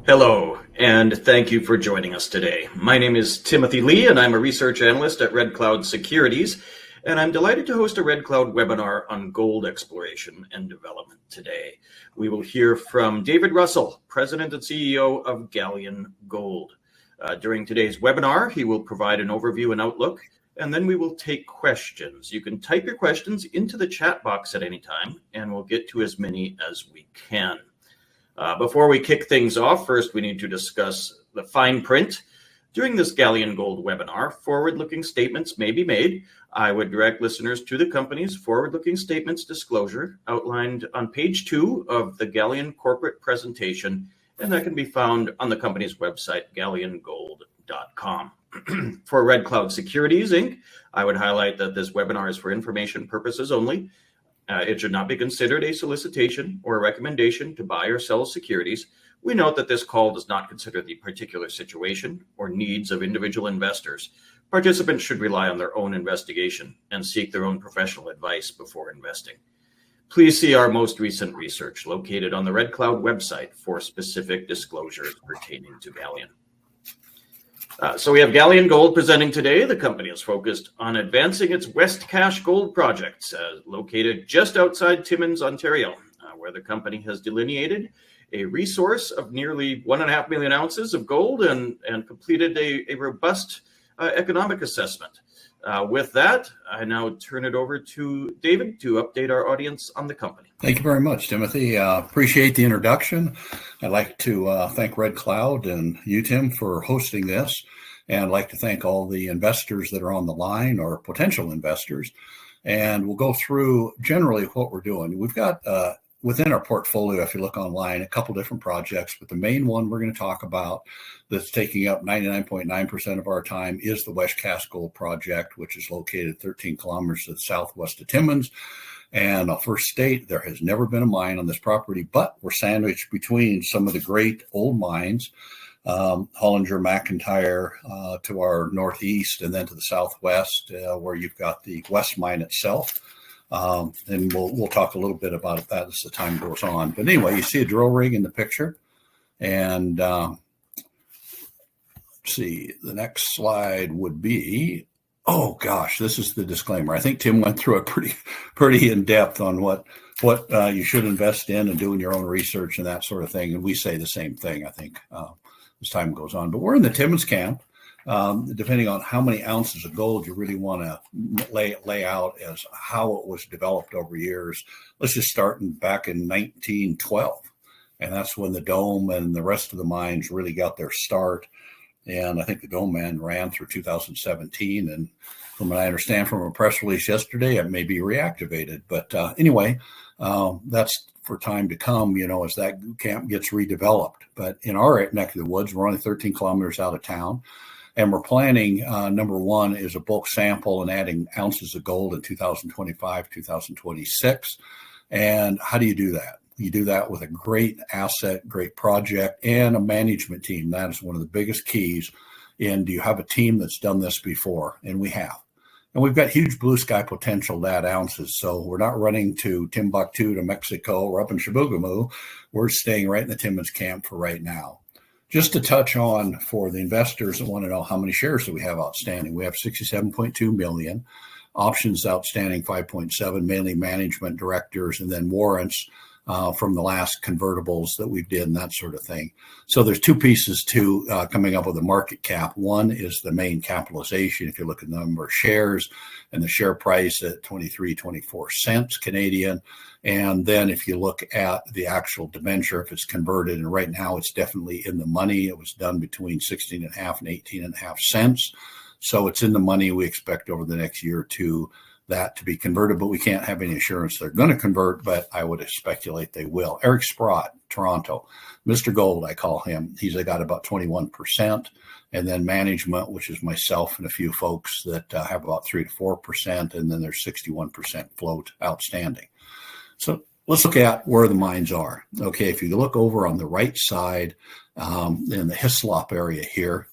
Hello, and thank you for joining us today. My name is Timothy Lee, and I'm a research analyst at Red Cloud Securities, and I'm delighted to host a Red Cloud webinar on gold exploration and development today. We will hear from David Russell, President and CEO of Galleon Gold. During today's webinar, he will provide an overview and outlook, and then we will take questions. You can type your questions into the chat box at any time, and we'll get to as many as we can. Before we kick things off, first we need to discuss the fine print. During this Galleon Gold webinar, forward-looking statements may be made. I would direct listeners to the company's forward-looking statements disclosure outlined on page 2 of the Galleon corporate presentation, and that can be found on the company's website, galleongold.com. For Red Cloud Securities, Inc., I would highlight that this webinar is for information purposes only. It should not be considered a solicitation or a recommendation to buy or sell securities. We note that this call does not consider the particular situation or needs of individual investors. Participants should rely on their own investigation and seek their own professional advice before investing. Please see our most recent research located on the Red Cloud website for specific disclosures pertaining to Galleon. So we have Galleon Gold presenting today. The company is focused on advancing its West Cache gold projects, located just outside Timmins, Ontario, where the company has delineated a resource of nearly 1.5 million ounces of gold and completed a robust economic assessment. With that, I now turn it over to David to update our audience on the company. Thank you very much, Timothy. Appreciate the introduction. I'd like to thank Red Cloud and you, Tim, for hosting this. And I'd like to thank all the investors that are on the line or potential investors. And we'll go through generally what we're doing. We've got within our portfolio, if you look online, a couple different projects, but the main one we're going to talk about that's taking up 99.9% of our time is the West Cache Gold Project, which is located 13 kilometers to the southwest of Timmins. And I'll first state there has never been a mine on this property, but we're sandwiched between some of the great old mines, Hollinger, McIntyre to our northeast, and then to the southwest where you've got the West Mine itself. And we'll talk a little bit about that as the time goes on. But anyway, you see a drill rig in the picture. And let's see, the next slide would be, oh gosh, this is the disclaimer. I think Tim went through it pretty in depth on what you should invest in and doing your own research and that sort of thing. And we say the same thing, I think, as time goes on. But we're in the Timmins camp. Depending on how many ounces of gold you really want to lay out as how it was developed over years. Let's just start back in 1912. And that's when the Dome and the rest of the mines really got their start. And I think the Dome man ran through 2017. And from what I understand from a press release yesterday, it may be reactivated. But anyway, that's for time to come, as that camp gets redeveloped. But in our neck of the woods, we're only 13 kilometers out of town. And we're planning, number one, is a bulk sample and adding ounces of gold in 2025, 2026. And how do you do that? You do that with a great asset, great project, and a management team. That is one of the biggest keys. And do you have a team that's done this before? And we have. And we've got huge blue sky potential to add ounces. So we're not running to Timbuktu, to Mexico, or up in Chibougamau. We're staying right in the Timmins camp for right now. Just to touch on for the investors that want to know how many shares do we have outstanding. We have 67.2 million, options outstanding 5.7, mainly management directors, and then warrants from the last convertibles that we did and that sort of thing. So there's two pieces to coming up with a market cap. One is the main capitalization. If you look at the number of shares and the share price at 23.24 cents Canadian. And then if you look at the actual debenture, if it's converted, and right now it's definitely in the money. It was done between 16.5 and 18.5 cents. So it's in the money. We expect over the next year or two that to be converted, but we can't have any assurance they're going to convert, but I would speculate they will. Eric Sprott, Toronto, Mr. Gold, I call him. He's got about 21%. And then management, which is myself and a few folks that have about 3 to 4%. And then there's 61% float outstanding. So let's look at where the mines are. Okay, if you look over on the right side in the Hislop area here,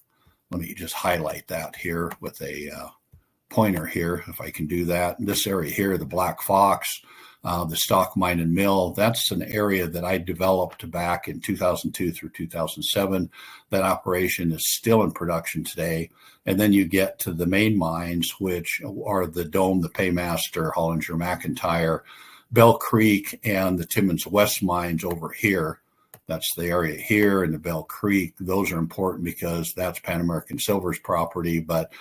let me just highlight that here with a pointer here, if I can do that. In this area here, the Black Fox, The Stock Mine and Mill, that's an area that I developed back in 2002 through 2007. That operation is still in production today. And then you get to the main mines, which are the Dome, the Paymaster, Hollinger, McIntyre, Bell Creek, and the Timmins West mines over here. That's the area here in the Bell Creek. Those are important because that's Pan American Silver's property, but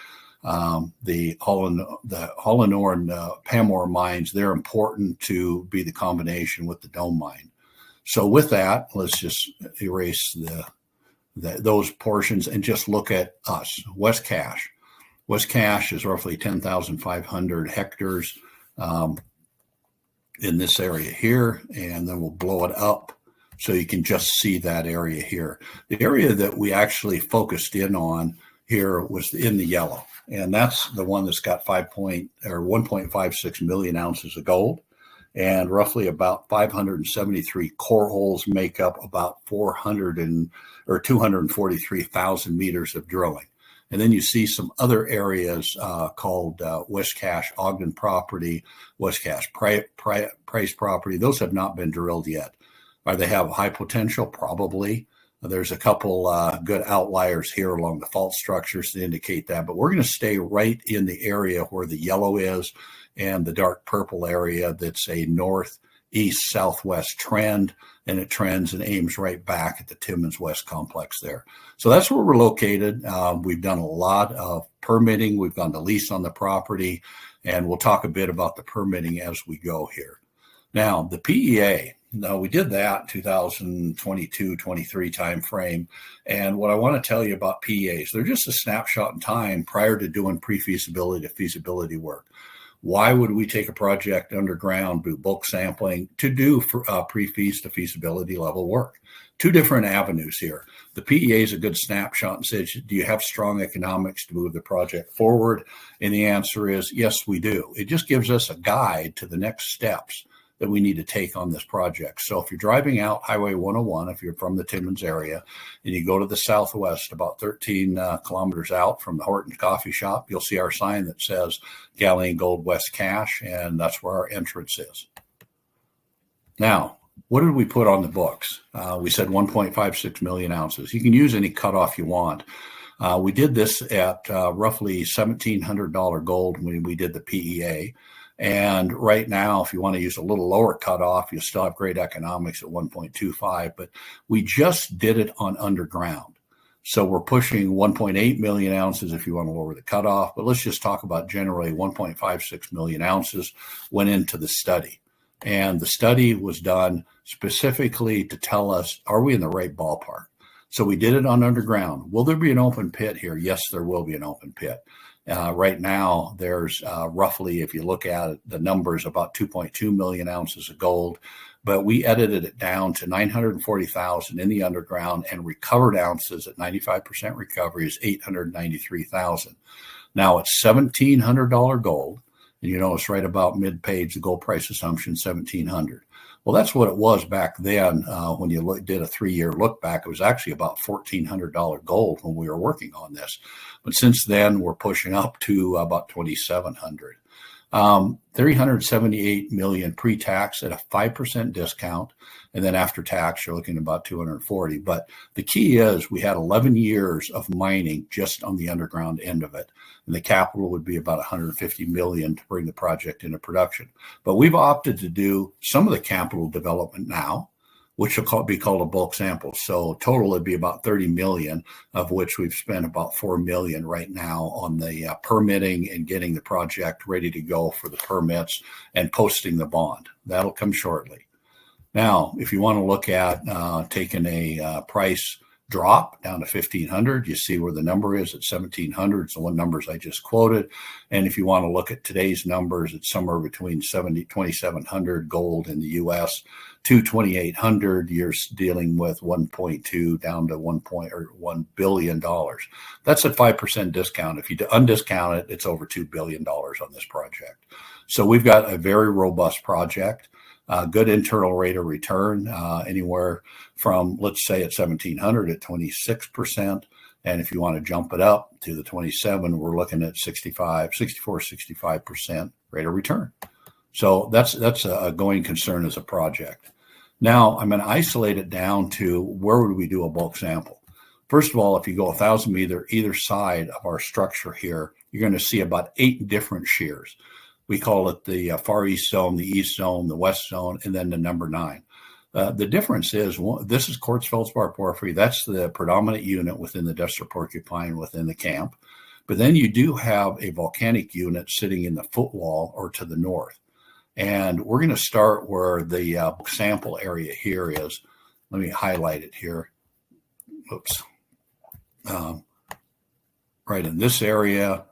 the Hollinor and Pamore mines, they're important to be the combination with the Dome mine. So with that, let's just erase those portions and just look at us. West Cache. West Cache is roughly 10,500 hectares in this area here, and then we'll blow it up so you can just see that area here. The area that we actually focused in on here was in the yellow, and that's the one that's got 1.56 million ounces of gold, and roughly about 573 core holes make up about 243,000 meters of drilling. And then you see some other areas called West Cache Ogden property, West Cache Price property. Those have not been drilled yet. Or they have high potential? Probably. There's a couple good outliers here along the fault structures to indicate that, but we're going to stay right in the area where the yellow is and the dark purple area that's a northeast-southwest trend, and it trends and aims right back at the Timmins West complex there. So that's where we're located. We've done a lot of permitting. We've gone to lease on the property, and we'll talk a bit about the permitting as we go here. Now, the PEA. No, we did that 2022-23 timeframe. And what I want to tell you about PEAs, they're just a snapshot in time prior to doing pre-feasibility to feasibility work. Why would we take a project underground, do bulk sampling to do pre-feas to feasibility level work? Two different avenues here. The PEA is a good snapshot and says, do you have strong economics to move the project forward? And the answer is, yes, we do. It just gives us a guide to the next steps that we need to take on this project. So if you're driving out Highway 101, if you're from the Timmins area, and you go to the southwest, about 13 kilometers out from the Horton's Coffee Shop, you'll see our sign that says Galleon Gold West Cache, and that's where our entrance is. Now, what did we put on the books? We said 1.56 million ounces. You can use any cutoff you want. We did this at roughly $1,700 gold when we did the PEA. And right now, if you want to use a little lower cutoff, you still have great economics at 1.25, but we just did it on underground. So we're pushing 1.8 million ounces if you want to lower the cutoff, but let's just talk about generally 1.56 million ounces went into the study. And the study was done specifically to tell us, are we in the right ballpark? So we did it on underground. Will there be an open pit here? Yes, there will be an open pit. Right now, there's roughly, if you look at it, the numbers, about 2.2 million ounces of gold, but we edited it down to 940,000 in the underground, and recovered ounces at 95% recovery is 893,000. Now it's $1,700 gold, and you notice right about mid-page, the gold price assumption, 1,700. Well, that's what it was back then. When you did a 3-year look back, it was actually about $1,400 gold when we were working on this. But since then, we're pushing up to about 2,700. 378 million pre-tax at a 5% discount, and then after tax you're looking at about 240. But the key is we had 11 years of mining just on the underground end of it, and the capital would be about 150 million to bring the project into production. But we've opted to do some of the capital development now, which will be called a bulk sample. So total would be about 30 million, of which we've spent about 4 million right now on the permitting and getting the project ready to go for the permits and posting the bond. That'll come shortly. Now, if you want to look at taking a price drop down to 1,500, you see where the number is at 1,700. It's the one numbers I just quoted. And if you want to look at today's numbers, it's somewhere between 2,700 gold in the U.S. to 2,800. You're dealing with 1.2 down to $1 billion. That's a 5% discount. If you undiscount it, it's over $2 billion on this project. So we've got a very robust project. Good internal rate of return, anywhere from, let's say at 1,700 at 26%. And if you want to jump it up to the 27, we're looking at 65% rate of return. So that's a going concern as a project. Now I'm going to isolate it down to where would we do a bulk sample. First of all, if you go 1,000 meters either side of our structure here, you're going to see about 8 different shears. We call it the far east zone, the east zone, the west zone, and then the number 9. The difference is this is quartz feldspar porphyry. That's the predominant unit within the Desert Porcupine within the camp. But then you do have a volcanic unit sitting in the footwall or to the north. And we're going to start where the sample area here is. Let me highlight it here. Oops. Right in this area.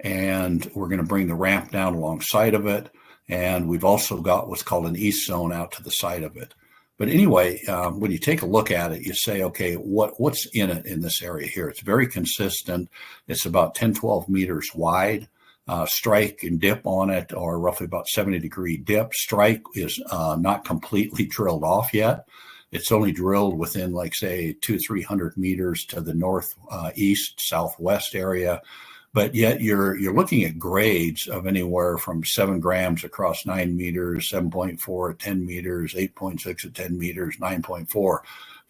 And we're going to bring the ramp down alongside of it. And we've also got what's called an east zone out to the side of it. But anyway, when you take a look at it, you say, okay, what's in it in this area here? It's very consistent. It's about 10, 12 meters wide. Strike and dip on it are roughly about 70-degree dip. Strike is not completely drilled off yet. It's only drilled within, like, say, 200-300 meters to the northeast, southwest area. But yet you're looking at grades of anywhere from 7 grams across 9 meters, 7.4 at 10 meters, 8.6 at 10 meters, 9.4.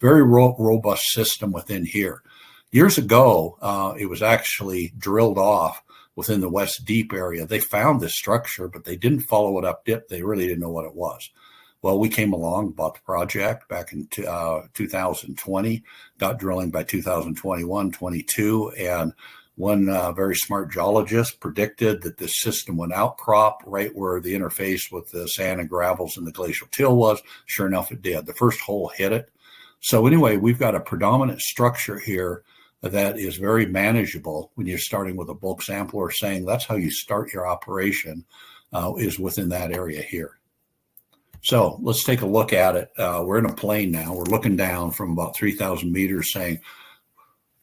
Very robust system within here. Years ago, it was actually drilled off within the West Deep area. They found this structure, but they didn't follow it up dip. They really didn't know what it was. Well, we came along, bought the project back in 2020, got drilling by 2021, 22, and one very smart geologist predicted that this system would outcrop right where the interface with the sand and gravels and the glacial till was. Sure enough, it did. The first hole hit it. So anyway, we've got a predominant structure here that is very manageable when you're starting with a bulk sample, or saying that's how you start your operation, is within that area here. So let's take a look at it. We're in a plane now. We're looking down from about 3,000 meters saying,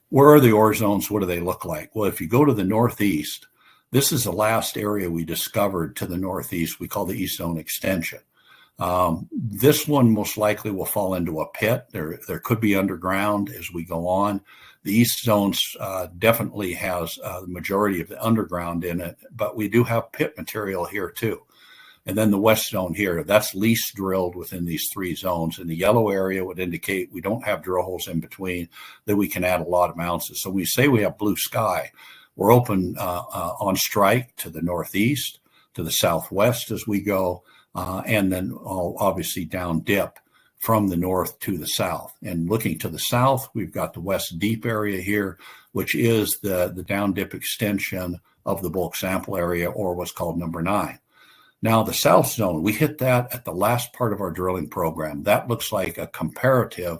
where are the ore zones? What do they look like? Well, if you go to the northeast, this is the last area we discovered to the northeast. We call the East Zone Extension. This one most likely will fall into a pit. There could be underground as we go on. The East Zones definitely has the majority of the underground in it, but we do have pit material here too. And then the West Zone here, that's least drilled within these 3 zones. And the yellow area would indicate we don't have drill holes in between, that we can add a lot of ounces. So we say we have blue sky. We're open on strike to the northeast, to the southwest as we go, and then obviously down dip from the north to the south. And looking to the south, we've got the West Deep area here, which is the down dip extension of the bulk sample area, or what's called number 9. Now, the South Zone, we hit that at the last part of our drilling program. That looks like a comparative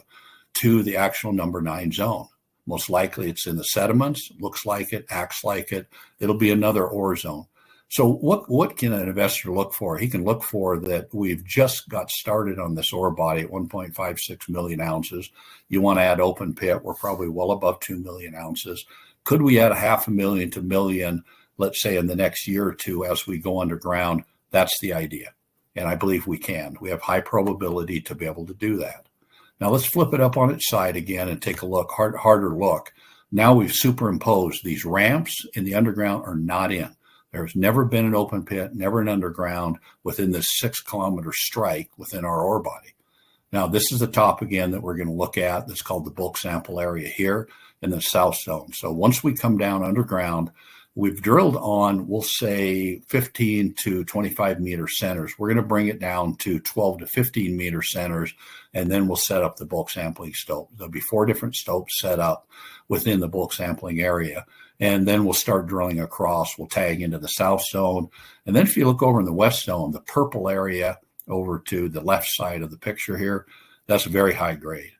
to the actual number 9 zone. Most likely it's in the sediments, looks like it, acts like it. It'll be another ore zone. So what can an investor look for? He can look for that we've just got started on this ore body at 1.56 million ounces. You want to add open pit, we're probably well above 2 million ounces. Could we add 500,000 to 1 million, let's say in the next year or two as we go underground? That's the idea. And I believe we can. We have high probability to be able to do that. Now let's flip it up on its side again and take a look, harder look. Now we've superimposed these ramps in the underground are not in. There's never been an open pit, never an underground within this 6-kilometer strike within our ore body. Now this is the top again that we're going to look at. That's called the bulk sample area here in the South Zone. So once we come down underground, we've drilled on, we'll say 15 to 25 meter centers. We're going to bring it down to 12 to 15 meter centers, and then we'll set up the bulk sampling stope. There'll be 4 different stopes set up within the bulk sampling area. And then we'll start drilling across. We'll tag into the South Zone. And then if you look over in the West Zone, the purple area over to the left side of the picture here, that's very high grade.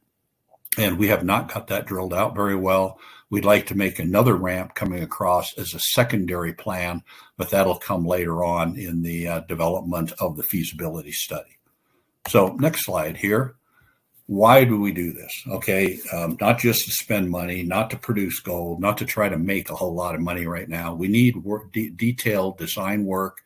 And we have not got that drilled out very well. We'd like to make another ramp coming across as a secondary plan, but that'll come later on in the development of the feasibility study. So next slide here. Why do we do this? Okay, not just to spend money, not to produce gold, not to try to make a whole lot of money right now. We need detailed design work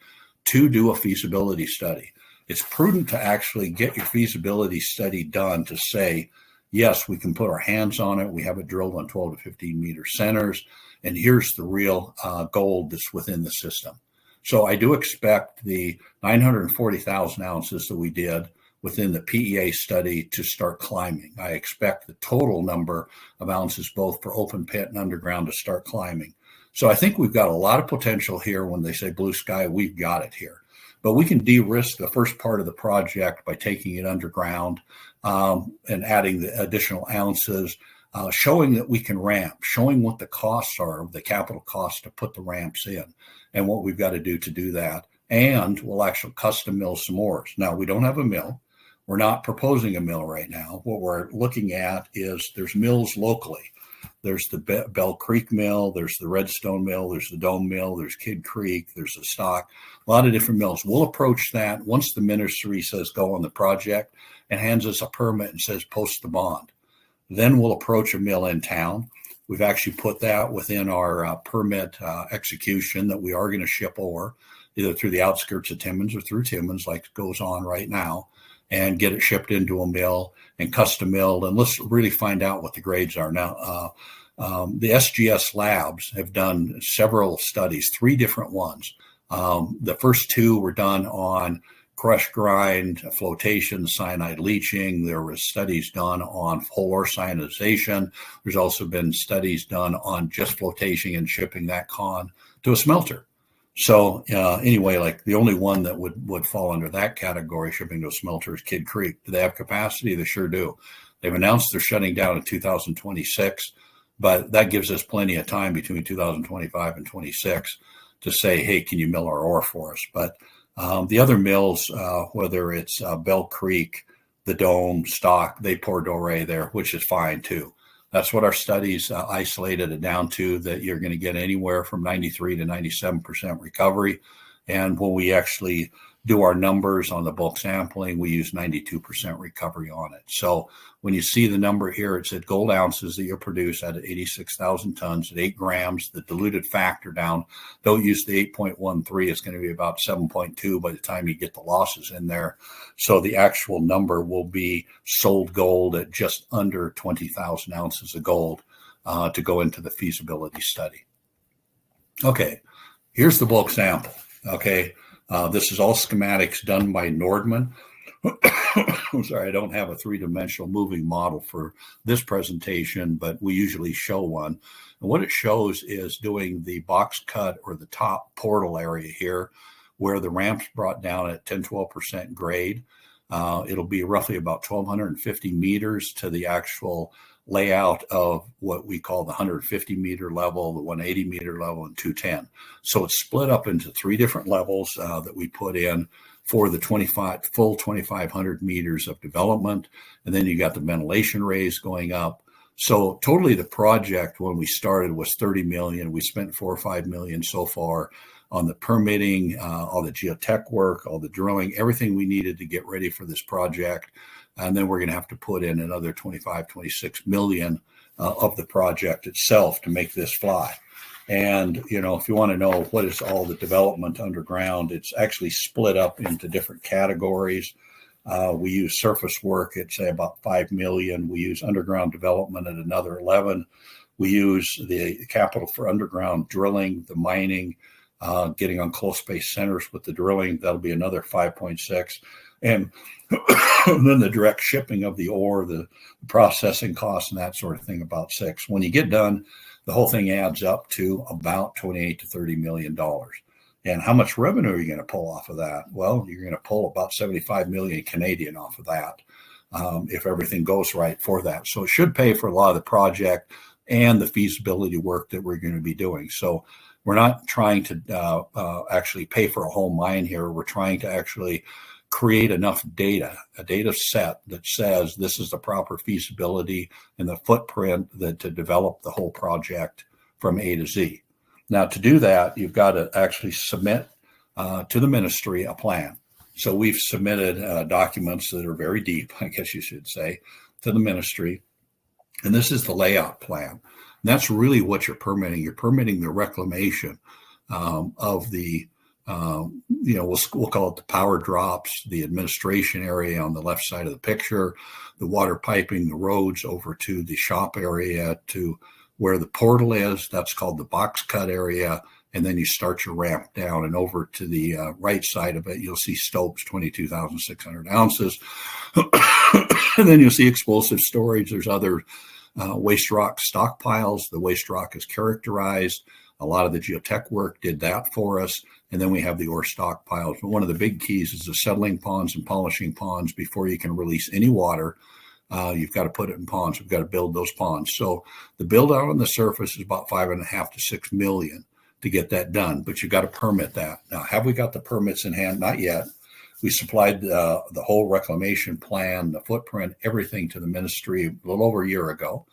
to do a feasibility study. It's prudent to actually get your feasibility study done to say, yes, we can put our hands on it. We have it drilled on 12 to 15 meter centers. And here's the real gold that's within the system. So I do expect the 940,000 ounces that we did within the PEA study to start climbing. I expect the total number of ounces, both for open pit and underground, to start climbing. So I think we've got a lot of potential here. When they say blue sky, we've got it here. But we can de-risk the first part of the project by taking it underground and adding the additional ounces, showing that we can ramp, showing what the costs are, the capital costs to put the ramps in, and what we've got to do that. And we'll actually custom mill some ores. Now, we don't have a mill. We're not proposing a mill right now. What we're looking at is there's mills locally. There's the Bell Creek Mill, there's the Redstone Mill, there's the Dome Mill, there's Kid Creek, there's the Stock, a lot of different mills. We'll approach that once the ministry says go on the project and hands us a permit and says post the bond. Then we'll approach a mill in town. We've actually put that within our permit execution that we are going to ship ore either through the outskirts of Timmins or through Timmins, like goes on right now, and get it shipped into a mill and custom milled. And let's really find out what the grades are. Now, the SGS labs have done several studies, 3 different ones. The first 2 were done on crush grind, flotation, cyanide leaching. There were studies done on whole ore cyanidization. There's also been studies done on just flotation and shipping that con to a smelter. So anyway, like the only one that would fall under that category, shipping to a smelter, is Kid Creek. Do they have capacity? They sure do. They've announced they're shutting down in 2026, but that gives us plenty of time between 2025 and 26 to say, hey, can you mill our ore for us? But the other mills, whether it's Bell Creek, the Dome, Stock, they pour doré there, which is fine too. That's what our studies isolated it down to, that you're going to get anywhere from 93 to 97% recovery. And when we actually do our numbers on the bulk sampling, we use 92% recovery on it. So when you see the number here, it said gold ounces that you produce at 86,000 tons at 8 grams. The diluted factor down, don't use the 8.13. It's going to be about 7.2 by the time you get the losses in there. So the actual number will be sold gold at just under 20,000 ounces of gold to go into the feasibility study. Okay, here's the bulk sample. Okay. This is all schematics done by Nordman. I'm sorry, I don't have a 3-dimensional moving model for this presentation, but we usually show one. And what it shows is doing the box cut or the top portal area here, where the ramp's brought down at 10-12% grade. It'll be roughly about 1,250 meters to the actual layout of what we call the 150 meter level, the 180 meter level, and 210. So it's split up into 3 different levels that we put in for the full 2,500 meters of development. And then you got the ventilation rays going up. So totally the project when we started was 30 million. We spent 4 or 5 million so far on the permitting, all the geotech work, all the drilling, everything we needed to get ready for this project. And then we're going to have to put in another 25, 26 million of the project itself to make this fly. And, you know, if you want to know what is all the development underground, it's actually split up into different categories. We use surface work at, say, about 5 million. We use underground development at another 11. We use the capital for underground drilling, the mining, getting on close space centers with the drilling. That'll be another 5.6. And then the direct shipping of the ore, the processing costs and that sort of thing, about 6. When you get done, the whole thing adds up to about 28 to $30 million. And how much revenue are you going to pull off of that? Well, you're going to pull about 75 million Canadian off of that if everything goes right for that. So it should pay for a lot of the project and the feasibility work that we're going to be doing. So we're not trying to actually pay for a whole mine here. We're trying to actually create enough data, a data set that says this is the proper feasibility and the footprint that to develop the whole project from A to Z. Now, to do that, you've got to actually submit to the ministry a plan. So we've submitted documents that are very deep, I guess you should say, to the ministry. And this is the layout plan. And that's really what you're permitting. You're permitting the reclamation of the we'll call it the power drops, the administration area on the left side of the picture, the water piping, the roads over to the shop area to where the portal is. That's called the box cut area. and then you start your ramp down. And over to the right side of it, you'll see stopes, 22,600 ounces. And then you'll see explosive storage. There's other waste rock stockpiles. The waste rock is characterized. A lot of the geotech work did that for us. And then we have the ore stockpiles. But one of the big keys is the settling ponds and polishing ponds. Before you can release any water, you've got to put it in ponds. We've got to build those ponds. So the build out on the surface is about $5.5 to $6 million to get that done. But you've got to permit that. Now, have we got the permits in hand? Not yet. We supplied the whole reclamation plan, the footprint, everything to the ministry a little over a year ago.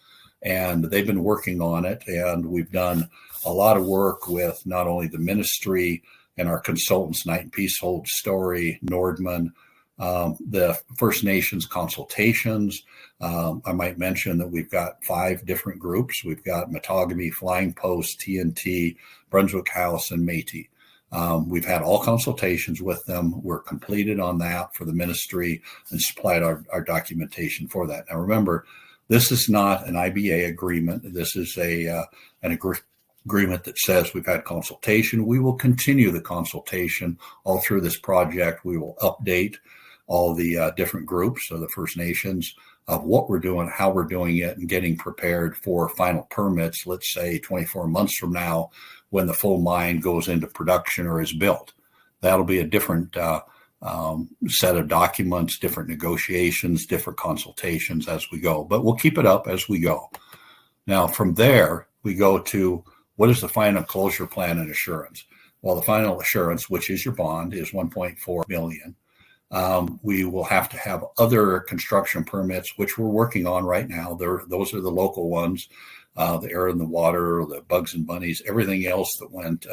And they've been working on it. And we've done a lot of work with not only the ministry and our consultants, Night and Peace Hold Story, Nordman, the First Nations consultations. I might mention that we've got 5 different groups. We've got Matagami, Flying Post, TNT, Brunswick House, and Métis. We've had all consultations with them. We're completed on that for the ministry and supplied our documentation for that. Now, remember, this is not an IBA agreement. This is an agreement that says we've had consultation. We will continue the consultation all through this project. We will update all the different groups of the First Nations of what we're doing, how we're doing it, and getting prepared for final permits, let's say 24 months from now, when the full mine goes into production or is built. That'll be a different set of documents, different negotiations, different consultations as we go. But we'll keep it up as we go. Now, from there, we go to what is the final closure plan and assurance? Well, the final assurance, which is your bond, is $1.4 million. We will have to have other construction permits, which we're working on right now. Those are the local ones, the air and the water, the bugs and bunnies, everything else that went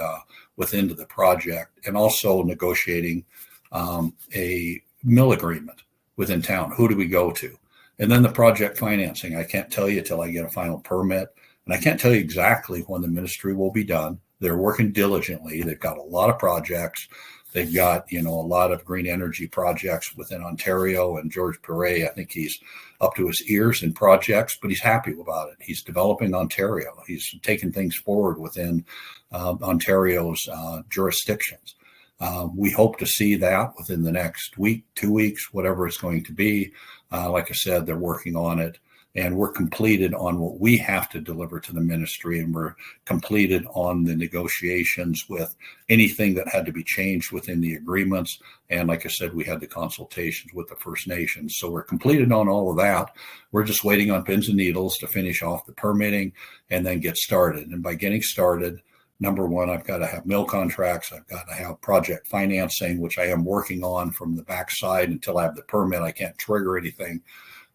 within the project, and also negotiating a mill agreement within town. Who do we go to? And then the project financing. I can't tell you till I get a final permit, and I can't tell you exactly when the ministry will be done. They're working diligently. They've got a lot of projects. They've got, a lot of green energy projects within Ontario, and George Perret, I think he's up to his ears in projects, but he's happy about it. He's developing Ontario. He's taking things forward within Ontario's jurisdictions. We hope to see that within the next week, 2 weeks, whatever it's going to be. Like I said, they're working on it. And we're completed on what we have to deliver to the ministry, and we're completed on the negotiations with anything that had to be changed within the agreements. And like I said, we had the consultations with the First Nations. So we're completed on all of that. We're just waiting on pins and needles to finish off the permitting and then get started. And by getting started, number one, I've got to have mill contracts. I've got to have project financing, which I am working on from the backside. Until I have the permit, I can't trigger anything.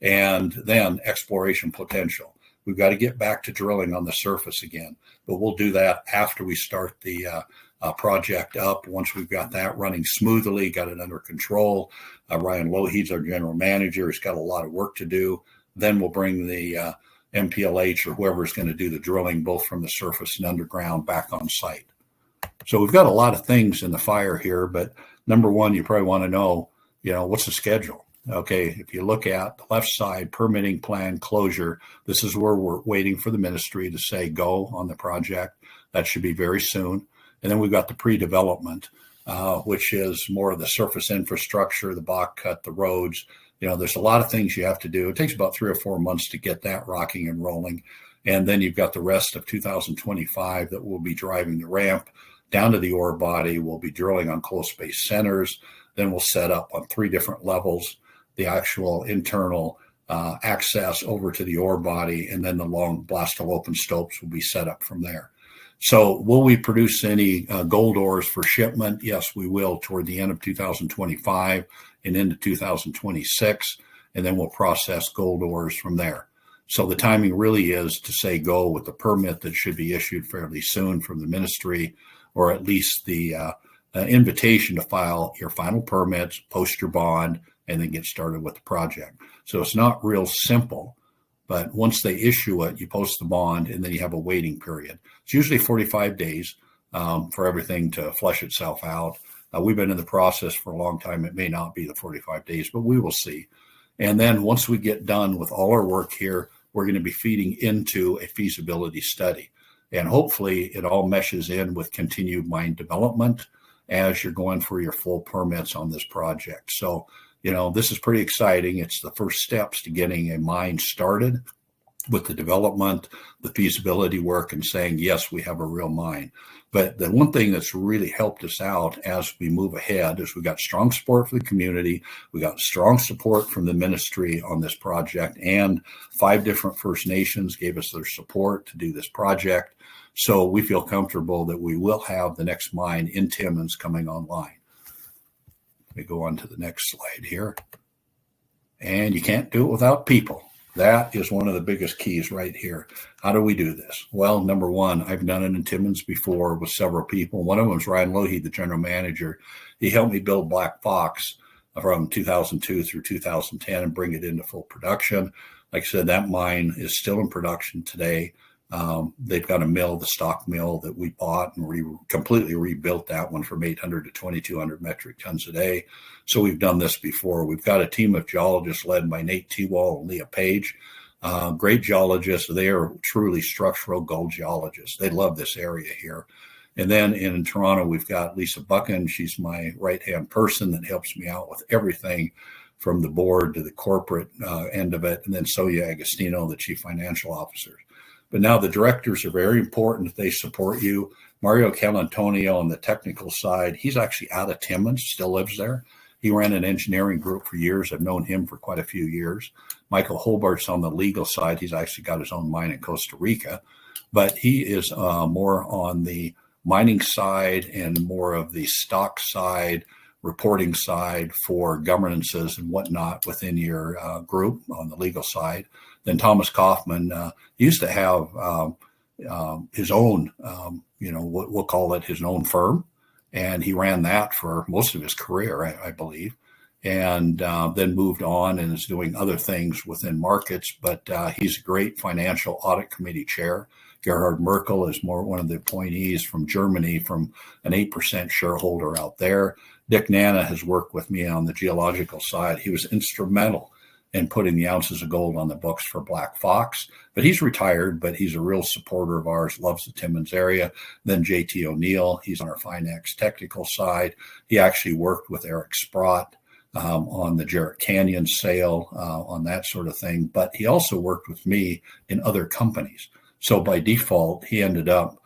And then exploration potential. We've got to get back to drilling on the surface again, but we'll do that after we start the project up. Once we've got that running smoothly, got it under control. Ryan Lougheed's our general manager. He's got a lot of work to do. Then we'll bring the MPLH or whoever's going to do the drilling, both from the surface and underground, back on site. So we've got a lot of things in the fire here, but number one, you probably want to know, what's the schedule? Okay, if you look at the left side, permitting plan closure, this is where we're waiting for the ministry to say go on the project. That should be very soon. And then we've got the pre-development, which is more of the surface infrastructure, the box cut, the roads. There's a lot of things you have to do. It takes about 3 or 4 months to get that rocking and rolling. And then you've got the rest of 2025 that will be driving the ramp down to the ore body. We'll be drilling on close space centers. Then we'll set up on 3 different levels the actual internal access over to the ore body, and then the long blastable open stopes will be set up from there. So will we produce any gold ores for shipment? Yes, we will, toward the end of 2025 and into 2026, and then we'll process gold ores from there. So the timing really is to say go with the permit that should be issued fairly soon from the ministry, or at least the invitation to file your final permits, post your bond, and then get started with the project. So it's not real simple, but once they issue it, you post the bond, and then you have a waiting period. It's usually 45 days for everything to flesh itself out. We've been in the process for a long time. It may not be the 45 days, but we will see. And then once we get done with all our work here, we're going to be feeding into a feasibility study. And hopefully it all meshes in with continued mine development as you're going for your full permits on this project. So, this is pretty exciting. It's the first steps to getting a mine started with the development, the feasibility work, and saying, yes, we have a real mine. But the one thing that's really helped us out as we move ahead is we got strong support for the community. We got strong support from the ministry on this project, and 5 different First Nations gave us their support to do this project. So we feel comfortable that we will have the next mine in Timmins coming online. Let me go on to the next slide here. And you can't do it without people. That is one of the biggest keys right here. How do we do this? Well, number one, I've done it in Timmins before with several people. One of them was Ryan Lohe, the general manager. He helped me build Black Fox from 2002 through 2010 and bring it into full production. Like I said, that mine is still in production today. They've got a mill, the stock mill that we bought, and we completely rebuilt that one from 800 to 2,200 metric tons a day. So we've done this before. We've got a team of geologists led by Nate Tewall and Leah Page. Great geologists. They are truly structural gold geologists. They love this area here. And then in Toronto, we've got Lisa Buchan. She's my right-hand person that helps me out with everything from the board to the corporate end of it. And then Sonia Agostino, the chief financial officer. But now the directors are very important. They support you. Mario Calantonio on the technical side, he's actually out of Timmins, still lives there. He ran an engineering group for years. I've known him for quite a few years. Michael Holbart's on the legal side. He's actually got his own mine in Costa Rica. But he is more on the mining side and more of the stock side, reporting side for governances and whatnot within your group on the legal side. Then Thomas Kaufman used to have his own, we'll call it his own firm. And he ran that for most of his career, I believe, and then moved on and is doing other things within markets. But he's a great financial audit committee chair. Gerhard Merkel is one of the appointees from Germany, from an 8% shareholder out there. Dick Nana has worked with me on the geological side. He was instrumental in putting the ounces of gold on the books for Black Fox. But he's retired, but he's a real supporter of ours, loves the Timmins area. Then JT O'Neill, he's on our Finex technical side. He actually worked with Eric Sprott on the Jarrett Canyon sale, on that sort of thing. But he also worked with me in other companies. So by default, he ended up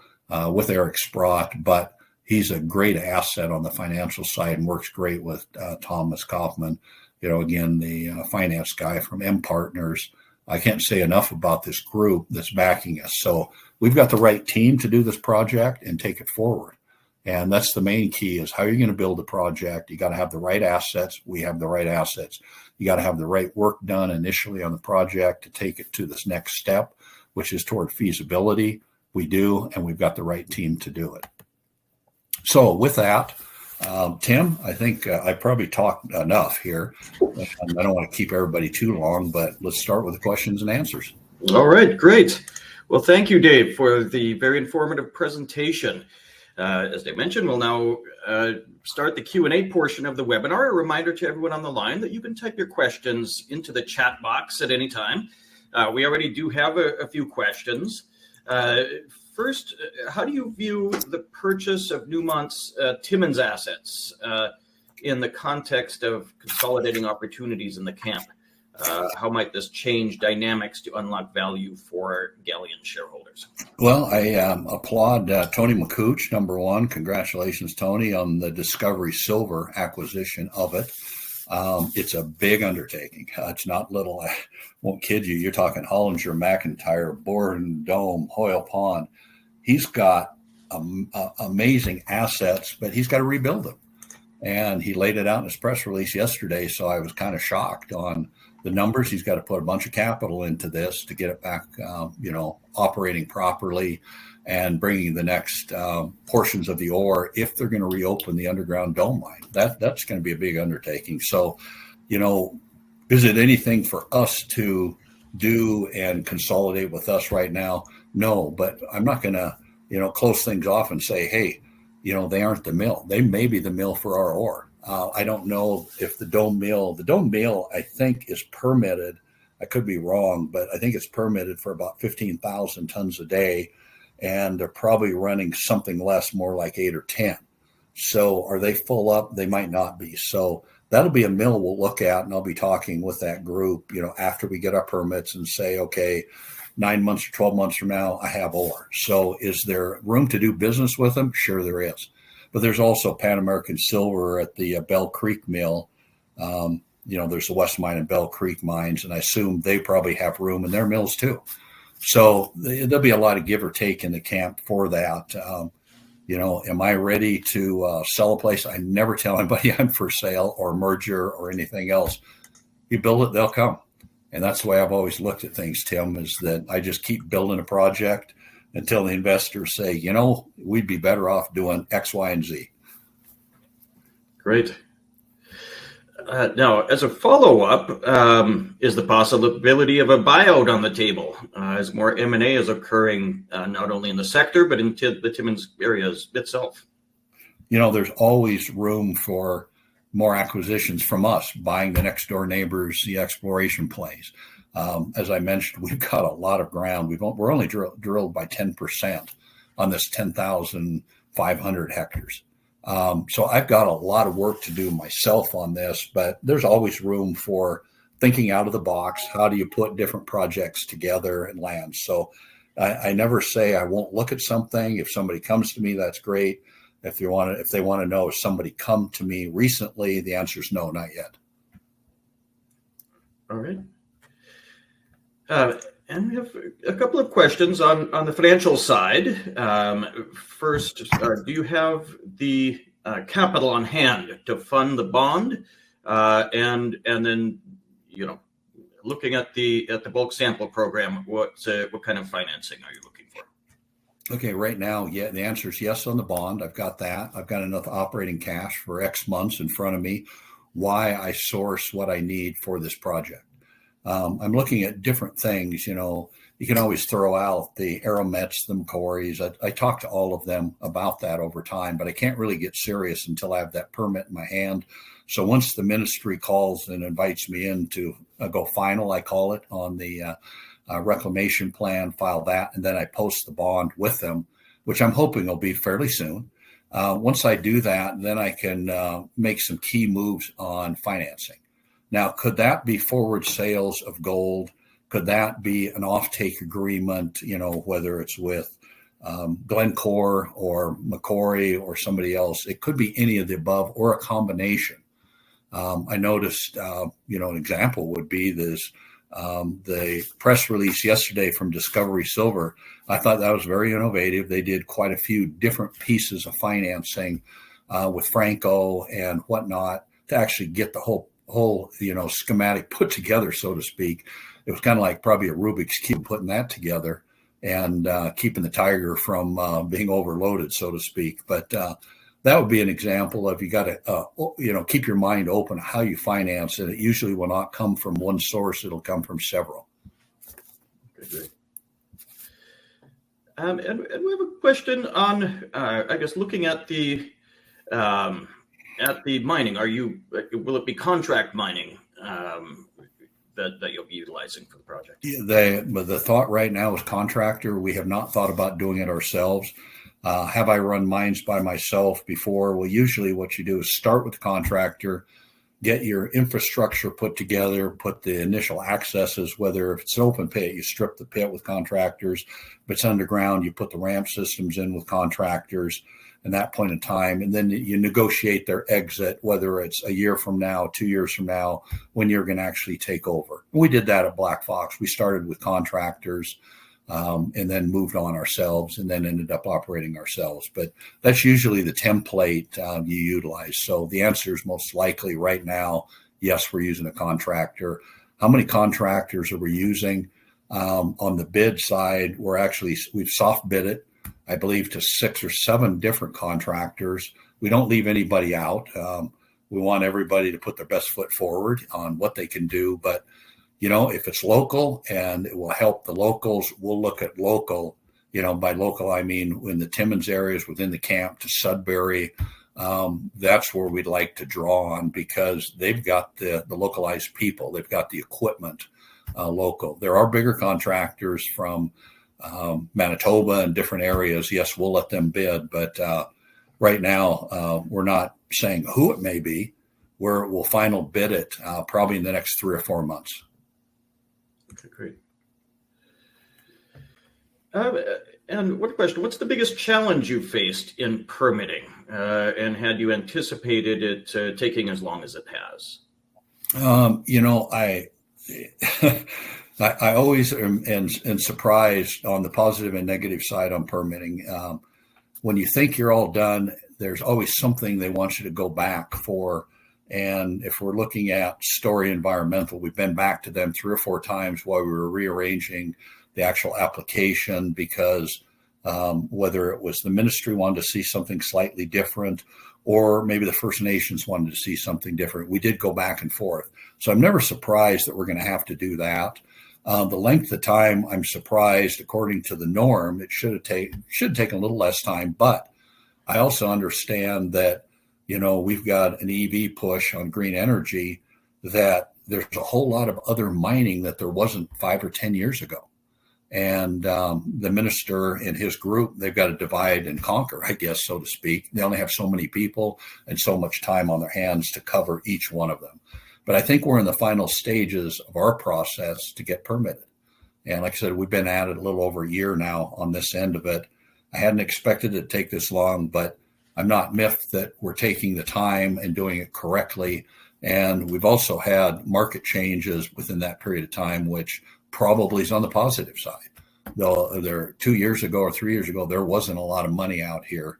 with Eric Sprott, but he's a great asset on the financial side and works great with Thomas Kaufman. Again, the finance guy from M Partners. I can't say enough about this group that's backing us. So we've got the right team to do this project and take it forward. And that's the main key, is how you're going to build a project. You got to have the right assets. We have the right assets. You got to have the right work done initially on the project to take it to this next step, which is toward feasibility. We do, and we've got the right team to do it. So with that, Tim, I think I probably talked enough here. I don't want to keep everybody too long, but let's start with the questions and answers. All right, great. Well, thank you, Dave, for the very informative presentation. As I mentioned, we'll now start the Q&A portion of the webinar. A reminder to everyone on the line that you can type your questions into the chat box at any time. We already do have a few questions. First, how do you view the purchase of Newmont's Timmins assets in the context of consolidating opportunities in the camp? How might this change dynamics to unlock value for Galleon shareholders? Well, I applaud Tony McCooch, number one. Congratulations, Tony, on the Discovery Silver acquisition of it. It's a big undertaking. It's not little. I won't kid you. You're talking Hollinger, McIntyre, Borden, Dome, Hoyle Pond. He's got amazing assets, but he's got to rebuild them. And he laid it out in his press release yesterday, so I was kind of shocked on the numbers. He's got to put a bunch of capital into this to get it back, operating properly and bringing the next portions of the ore if they're going to reopen the underground Dome mine. That's going to be a big undertaking. So, is it anything for us to do and consolidate with us right now? No, but I'm not going to, close things off and say, hey, they aren't the mill. They may be the mill for our ore. I don't know if the Dome mill, I think, is permitted. I could be wrong, but I think it's permitted for about 15,000 tons a day. and they're probably running something less, more like 8 or 10. So are they full up? They might not be. So that'll be a mill we'll look at, and I'll be talking with that group, after we get our permits and say, okay, 9 months or 12 months from now, I have ore. So is there room to do business with them? Sure there is. But there's also Pan American Silver at the Bell Creek mill. There's the West Mine and Bell Creek mines, and I assume they probably have room in their mills too. So there'll be a lot of give or take in the camp for that. Am I ready to sell a place? I never tell anybody I'm for sale or merger or anything else. You build it, they'll come. And that's the way I've always looked at things, Tim, is that I just keep building a project until the investors say, we'd be better off doing X, Y, and Z. Great. Now, as a follow-up, is the possibility of a buyout on the table as more M&A is occurring not only in the sector, but in the Timmins areas itself? There's always room for more acquisitions from us, buying the next door neighbors, the exploration plays. As I mentioned, we've got a lot of ground. We're only drilled by 10% on this 10,500 hectares. So I've got a lot of work to do myself on this, but there's always room for thinking out of the box. How do you put different projects together and land? So I never say I won't look at something. If somebody comes to me, that's great. If they want to know, has somebody come to me recently? The answer is no, not yet. All right. And we have a couple of questions on the financial side. First, do you have the capital on hand to fund the bond? And then, looking at the bulk sample program, what kind of financing are you looking for? Okay, right now, yeah, the answer is yes on the bond. I've got that. I've got enough operating cash for X months in front of me. Why I source what I need for this project. I'm looking at different things. You can always throw out the Aromets, the Macquaries. I talk to all of them about that over time, but I can't really get serious until I have that permit in my hand. So once the ministry calls and invites me in to go final, I call it, on the reclamation plan, file that, and then I post the bond with them, which I'm hoping will be fairly soon. Once I do that, then I can make some key moves on financing. Now, could that be forward sales of gold? Could that be an offtake agreement, whether it's with Glencore or Macquarie or somebody else? It could be any of the above or a combination. I noticed, an example would be this, the press release yesterday from Discovery Silver. I thought that was very innovative. They did quite a few different pieces of financing with Franco and whatnot to actually get the whole schematic put together, so to speak. It was kind of like probably a Rubik's Cube putting that together and keeping the tiger from being overloaded, so to speak. But that would be an example of, you got to, keep your mind open how you finance it. It usually will not come from one source. It'll come from several. Okay, great. And we have a question on, looking at the mining. Will it be contract mining that you'll be utilizing for the project? Yeah, the thought right now is contractor. We have not thought about doing it ourselves. Have I run mines by myself before? Well, usually what you do is start with the contractor, get your infrastructure put together, put the initial accesses, whether if it's an open pit, you strip the pit with contractors. If it's underground, you put the ramp systems in with contractors at that point in time. And then you negotiate their exit, whether it's a year from now, 2 years from now, when you're going to actually take over. We did that at Black Fox. We started with contractors and then moved on ourselves and then ended up operating ourselves. But that's usually the template you utilize. So the answer is most likely right now, yes, we're using a contractor. How many contractors are we using? On the bid side, we've soft bid it, I believe, to 6 or 7 different contractors. We don't leave anybody out. We want everybody to put their best foot forward on what they can do. But if it's local and it will help the locals, we'll look at local. By local, I mean in the Timmins areas within the camp to Sudbury. That's where we'd like to draw on, because they've got the localized people. They've got the equipment local. There are bigger contractors from Manitoba and different areas, yes, we'll let them bid. But right now, we're not saying who it may be. We'll final bid it probably in the next 3 or 4 months. Okay, great. And one question, what's the biggest challenge you faced in permitting? And had you anticipated it taking as long as it has? I always am surprised on the positive and negative side on permitting. When you think you're all done, there's always something they want you to go back for. And if we're looking at Story Environmental, we've been back to them 3 or 4 times while we were rearranging the actual application because whether it was the ministry wanted to see something slightly different or maybe the First Nations wanted to see something different, we did go back and forth. So I'm never surprised that we're going to have to do that. The length of time, I'm surprised, according to the norm, it should take a little less time. But I also understand that, we've got an EV push on green energy, that there's a whole lot of other mining that there wasn't 5 or 10 years ago. And the minister and his group, they've got to divide and conquer, I guess, so to speak. They only have so many people and so much time on their hands to cover each one of them. But I think we're in the final stages of our process to get permitted. And like I said, we've been at it a little over a year now on this end of it. I hadn't expected it to take this long, but I'm not miffed that we're taking the time and doing it correctly. And we've also had market changes within that period of time, which probably is on the positive side. Though there 2 years ago or 3 years ago, there wasn't a lot of money out there.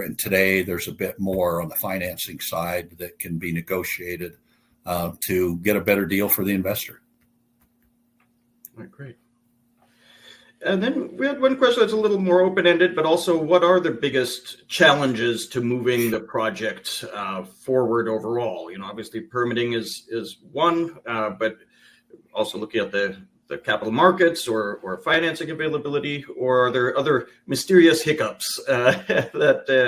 And today there's a bit more on the financing side that can be negotiated to get a better deal for the investor. All right, great. And then we had one question that's a little more open-ended, but also what are the biggest challenges to moving the project forward overall? Obviously permitting is one, but also looking at the capital markets or financing availability, or are there other mysterious hiccups that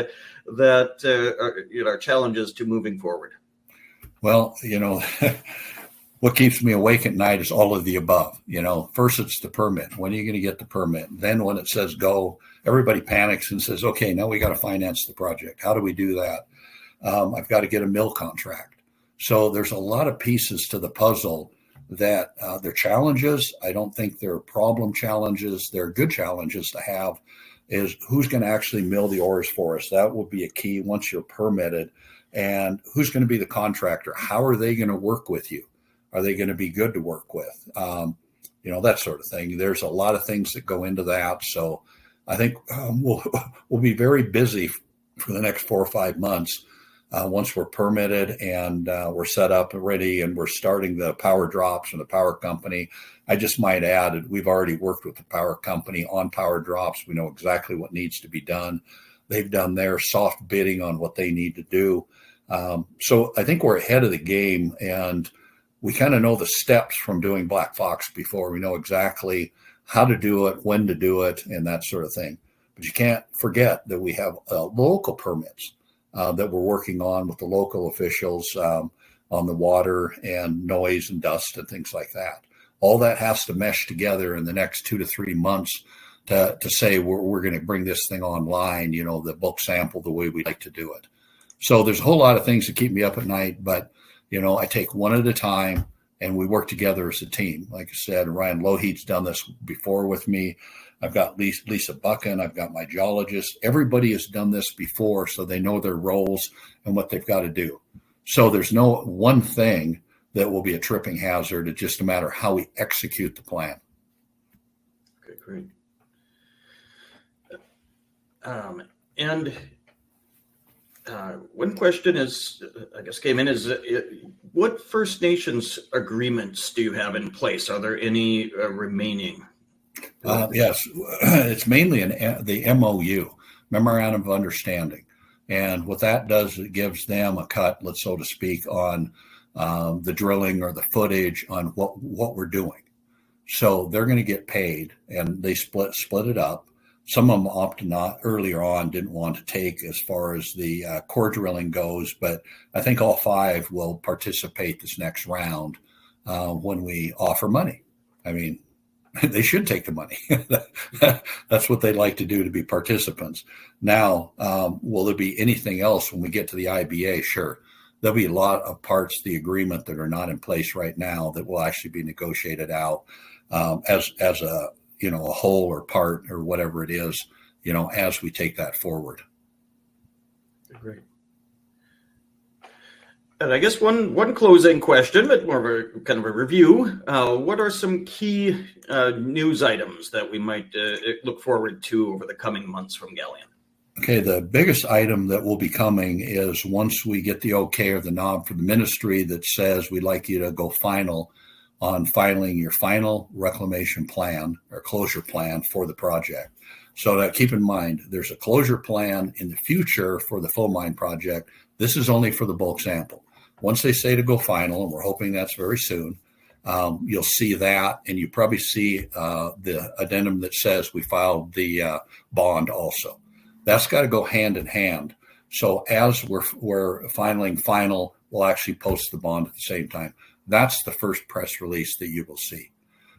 are challenges to moving forward? Well, what keeps me awake at night is all of the above. First it's the permit. When are you going to get the permit? Then when it says go, everybody panics and says, okay, now we got to finance the project. How do we do that? I've got to get a mill contract. So there's a lot of pieces to the puzzle that they're challenges. I don't think they're problem challenges. They're good challenges to have. Is who's going to actually mill the ores for us? That will be a key once you're permitted. And who's going to be the contractor? How are they going to work with you? Are they going to be good to work with? That sort of thing. There's a lot of things that go into that. So I think we'll be very busy for the next 4 or 5 months once we're permitted and we're set up and ready and we're starting the power drops from the power company. I just might add, we've already worked with the power company on power drops. We know exactly what needs to be done. They've done their soft bidding on what they need to do. So I think we're ahead of the game, and we kind of know the steps from doing Black Fox before. We know exactly how to do it, when to do it, and that sort of thing. But you can't forget that we have local permits that we're working on with the local officials on the water and noise and dust and things like that. All that has to mesh together in the next 2 to 3 months to say we're going to bring this thing online, the bulk sample the way we like to do it. So there's a whole lot of things that keep me up at night, but I take one at a time and we work together as a team. Like I said, Ryan Lougheed's done this before with me. I've got Lisa Buchan. I've got my geologist. Everybody has done this before, so they know their roles and what they've got to do. So there's no one thing that will be a tripping hazard. It's just a matter of how we execute the plan. Okay, great. And one question came in is what First Nations agreements do you have in place? Are there any remaining? Yes, it's mainly the MOU, Memorandum of Understanding. And what that does, it gives them a cut, so to speak, on the drilling or the footage on what we're doing. So they're going to get paid, and they split it up. Some of them opted not earlier on, didn't want to take as far as the core drilling goes, but I think all 5 will participate this next round when we offer money. I mean, they should take the money. That's what they'd like to do, to be participants. Now, will there be anything else when we get to the IBA? Sure. There'll be a lot of parts of the agreement that are not in place right now that will actually be negotiated out as a a whole or part or whatever it is, as we take that forward. Great. And I guess one closing question, but more of a kind of a review. What are some key news items that we might look forward to over the coming months from Galleon? Okay, the biggest item that will be coming is once we get the okay or the nod from the ministry that says we'd like you to go final on filing your final reclamation plan or closure plan for the project. So that keep in mind, there's a closure plan in the future for the full mine project. This is only for the bulk sample. Once they say to go final, and we're hoping that's very soon, you'll see that, and you probably see the addendum that says we filed the bond also. That's got to go hand in hand. So as we're filing final, we'll actually post the bond at the same time. That's the first press release that you will see.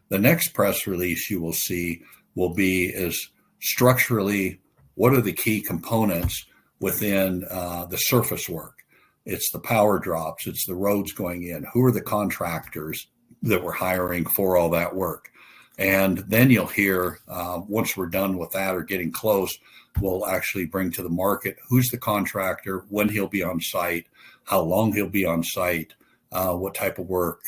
The next press release you will see will be is structurally, what are the key components within the surface work? It's the power drops. It's the roads going in. Who are the contractors that we're hiring for all that work? And then you'll hear, once we're done with that or getting close, we'll actually bring to the market who's the contractor, when he'll be on site, how long he'll be on site, what type of work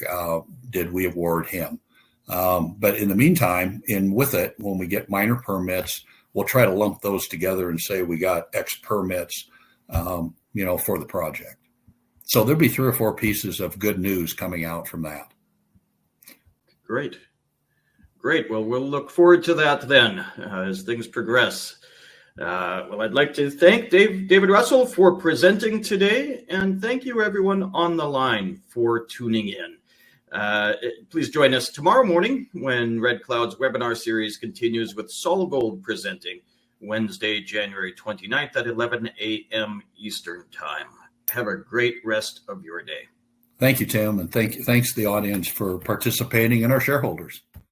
did we award him. But in the meantime, with it, when we get minor permits, we'll try to lump those together and say we got X permits, for the project. So there'll be 3 or 4 pieces of good news coming out from that. Great. Well, we'll look forward to that then as things progress. Well, I'd like to thank David Russell for presenting today, and thank you everyone on the line for tuning in. Please join us tomorrow morning when Red Cloud's webinar series continues with Sol Gold presenting Wednesday, January 29th at 11 a.m. Eastern Time. Have a great rest of your day. Thank you, Tim, and thanks to the audience for participating and our shareholders.